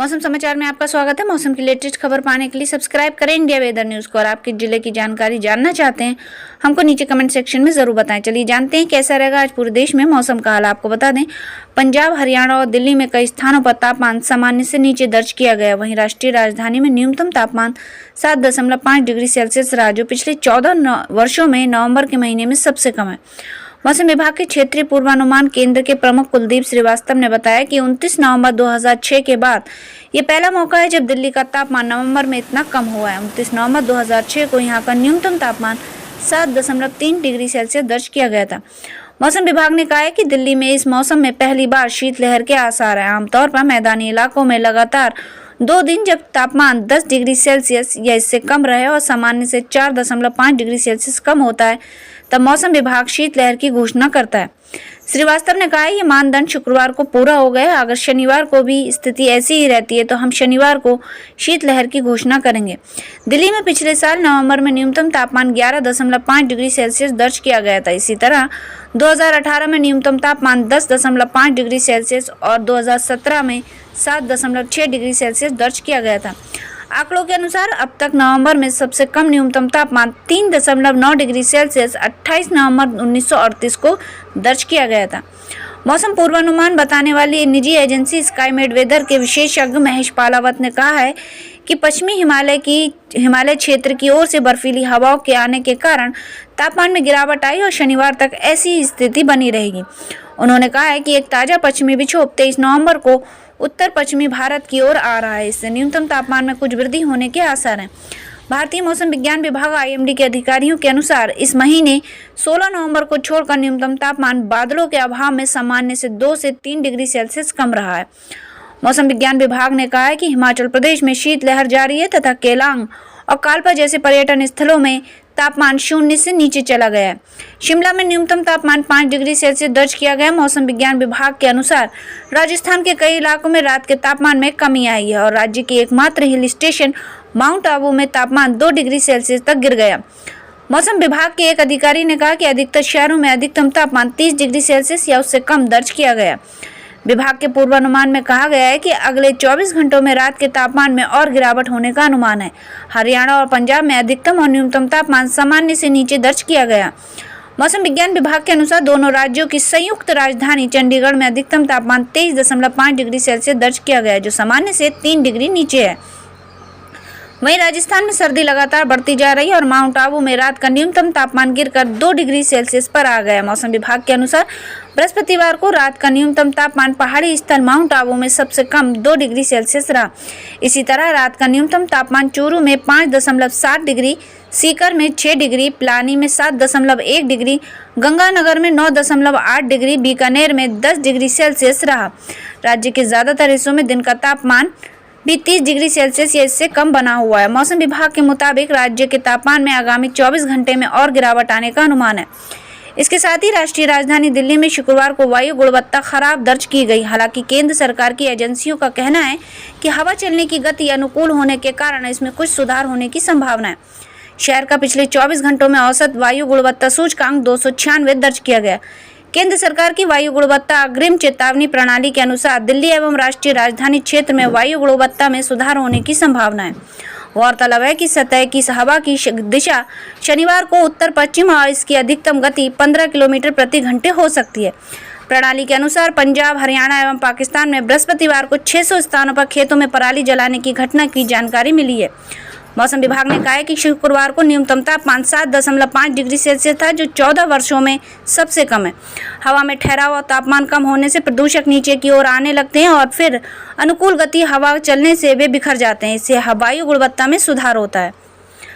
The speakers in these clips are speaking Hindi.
मौसम समाचार में आपका स्वागत है। मौसम की लेटेस्ट खबर पाने के लिए सब्सक्राइब करें इंडिया वेदर न्यूज को। और आपके जिले की जानकारी जानना चाहते हैं हमको नीचे कमेंट सेक्शन में जरूर बताएं। चलिए जानते हैं कैसा रहेगा आज पूरे देश में मौसम का हाल। आपको बता दें, पंजाब, हरियाणा और दिल्ली में कई स्थानों पर तापमान सामान्य से नीचे दर्ज किया गया। वहीं राष्ट्रीय राजधानी में न्यूनतम तापमान 7.5 डिग्री सेल्सियस रहा, जो पिछले 14 वर्षों में नवंबर के महीने में सबसे कम है। मौसम विभाग के क्षेत्रीय पूर्वानुमान केंद्र के प्रमुख कुलदीप श्रीवास्तव ने बताया कि 29 नवंबर 2006 के बाद ये पहला मौका है जब दिल्ली का तापमान नवंबर में इतना कम हुआ है। 29 नवंबर 2006 को यहाँ का न्यूनतम तापमान 7.3 डिग्री सेल्सियस दर्ज किया गया था। मौसम विभाग ने कहा है कि दिल्ली में इस मौसम में पहली बार शीतलहर के आसार हैं। आमतौर पर मैदानी इलाकों में लगातार 2 दिन जब तापमान 10 डिग्री सेल्सियस या इससे कम रहे और सामान्य से 4.5 डिग्री सेल्सियस कम होता है, तब मौसम विभाग शीतलहर की घोषणा करता है। श्रीवास्तव ने कहा ये मानदंड शुक्रवार को पूरा हो गए। अगर शनिवार को भी स्थिति ऐसी ही रहती है तो हम शनिवार को शीतलहर की घोषणा करेंगे। दिल्ली में पिछले साल नवंबर में न्यूनतम तापमान 11.5 डिग्री सेल्सियस दर्ज किया गया था। इसी तरह 2018 में न्यूनतम तापमान 10.5 डिग्री सेल्सियस और 2017 में 7.6 डिग्री सेल्सियस दर्ज किया गया था। आंकड़ों के अनुसार अब तक नवंबर में सबसे कम न्यूनतम तापमान 3.9 डिग्री सेल्सियस 28 नवंबर 1938 को दर्ज किया गया था। मौसम पूर्वानुमान बताने वाली निजी एजेंसी स्काईमेट वेदर के विशेषज्ञ महेश पालावत ने कहा है कि पश्चिमी हिमालय क्षेत्र की ओर से बर्फीली हवाओं के आने के कारण तापमान में गिरावट आई और शनिवार तक ऐसी स्थिति बनी रहेगी। उन्होंने कहा है कि एक ताज़ा पश्चिमी विक्षोभ 23 नवंबर को उत्तर पश्चिमी भारत की ओर आ रहा है। इससे न्यूनतम तापमान में कुछ वृद्धि होने के आसार हैं। भारतीय मौसम विज्ञान विभाग IMD के अधिकारियों के अनुसार इस महीने 16 नवंबर को छोड़कर न्यूनतम तापमान बादलों के अभाव में सामान्य से 2 से 3 डिग्री सेल्सियस कम रहा है। मौसम विज्ञान विभाग ने कहा है कि हिमाचल प्रदेश में शीतलहर जारी है तथा केलांग और कालपा जैसे पर्यटन स्थलों में तापमान 0 से नीचे चला गया है। शिमला में न्यूनतम तापमान 5 डिग्री सेल्सियस दर्ज किया गया। मौसम विज्ञान विभाग के अनुसार राजस्थान के कई इलाकों में रात के तापमान में कमी आई है और राज्य की एकमात्र हिल स्टेशन माउंट आबू में तापमान 2 डिग्री सेल्सियस तक गिर गया। मौसम विभाग के एक अधिकारी ने कहा कि अधिकतर शहरों में अधिकतम तापमान 30 डिग्री सेल्सियस या उससे कम दर्ज किया गया। विभाग के पूर्वानुमान में कहा गया है कि अगले 24 घंटों में रात के तापमान में और गिरावट होने का अनुमान है। हरियाणा और पंजाब में अधिकतम और न्यूनतम तापमान सामान्य से नीचे दर्ज किया गया। मौसम विज्ञान विभाग के अनुसार दोनों राज्यों की संयुक्त राजधानी चंडीगढ़ में अधिकतम तापमान 23.5 डिग्री सेल्सियस दर्ज किया गया, जो सामान्य से 3 डिग्री नीचे है। वहीं राजस्थान में सर्दी लगातार बढ़ती जा रही है और माउंट आबू में रात का न्यूनतम तापमान गिरकर 2 डिग्री सेल्सियस पर आ गया। मौसम विभाग के अनुसार बृहस्पतिवार को रात का न्यूनतम तापमान पहाड़ी स्थल माउंट आबू में सबसे कम 2 डिग्री सेल्सियस रहा। इसी तरह रात का न्यूनतम तापमान चूरू में 5.7 डिग्री, सीकर में 6 डिग्री, पिलानी में 7.1 डिग्री, गंगानगर में 9.8 डिग्री, बीकानेर में 10 डिग्री सेल्सियस रहा। राज्य के ज्यादातर हिस्सों में दिन का तापमान भी 30 डिग्री सेल्सियस या इससे कम बना हुआ है। मौसम विभाग के मुताबिक राज्य के तापमान में आगामी 24 घंटे में और गिरावट आने का अनुमान है। इसके साथ ही राष्ट्रीय राजधानी दिल्ली में शुक्रवार को वायु गुणवत्ता खराब दर्ज की गई। हालांकि केंद्र सरकार की एजेंसियों का कहना है कि हवा चलने की गति अनुकूल होने के कारण इसमें कुछ सुधार होने की संभावना है। शहर का पिछले 24 घंटों में औसत वायु गुणवत्ता सूचकांक 296 दर्ज किया गया। केंद्र सरकार की वायु गुणवत्ता अग्रिम चेतावनी प्रणाली के अनुसार दिल्ली एवं राष्ट्रीय राजधानी क्षेत्र में वायु गुणवत्ता में सुधार होने की संभावना है। गौरतलब है कि सतह की हवा की दिशा शनिवार को उत्तर पश्चिम और इसकी अधिकतम गति 15 किलोमीटर प्रति घंटे हो सकती है। प्रणाली के अनुसार पंजाब, हरियाणा एवं पाकिस्तान में बृहस्पतिवार को 600 स्थानों पर खेतों में पराली जलाने की घटना की जानकारी मिली है। मौसम विभाग ने कहा है कि शुक्रवार को न्यूनतम तापमान 7.5 डिग्री सेल्सियस था, जो 14 वर्षों में सबसे कम है। हवा में ठहराव और तापमान कम होने से प्रदूषक नीचे की ओर आने लगते हैं और फिर अनुकूल गति हवा चलने से वे बिखर जाते हैं। इससे वायु गुणवत्ता में सुधार होता है।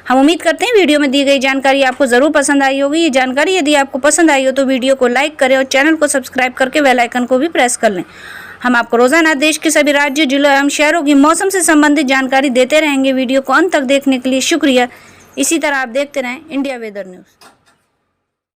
हम उम्मीद करते हैं वीडियो में दी गई जानकारी आपको ज़रूर पसंद आई होगी। ये जानकारी यदि आपको पसंद आई हो तो वीडियो को लाइक करें और चैनल को सब्सक्राइब करके बेल आइकन को भी प्रेस कर लें। हम आपको रोजाना देश के सभी राज्यों, जिलों एवं शहरों की मौसम से संबंधित जानकारी देते रहेंगे। वीडियो को अंत तक देखने के लिए शुक्रिया। इसी तरह आप देखते रहें इंडिया वेदर न्यूज़।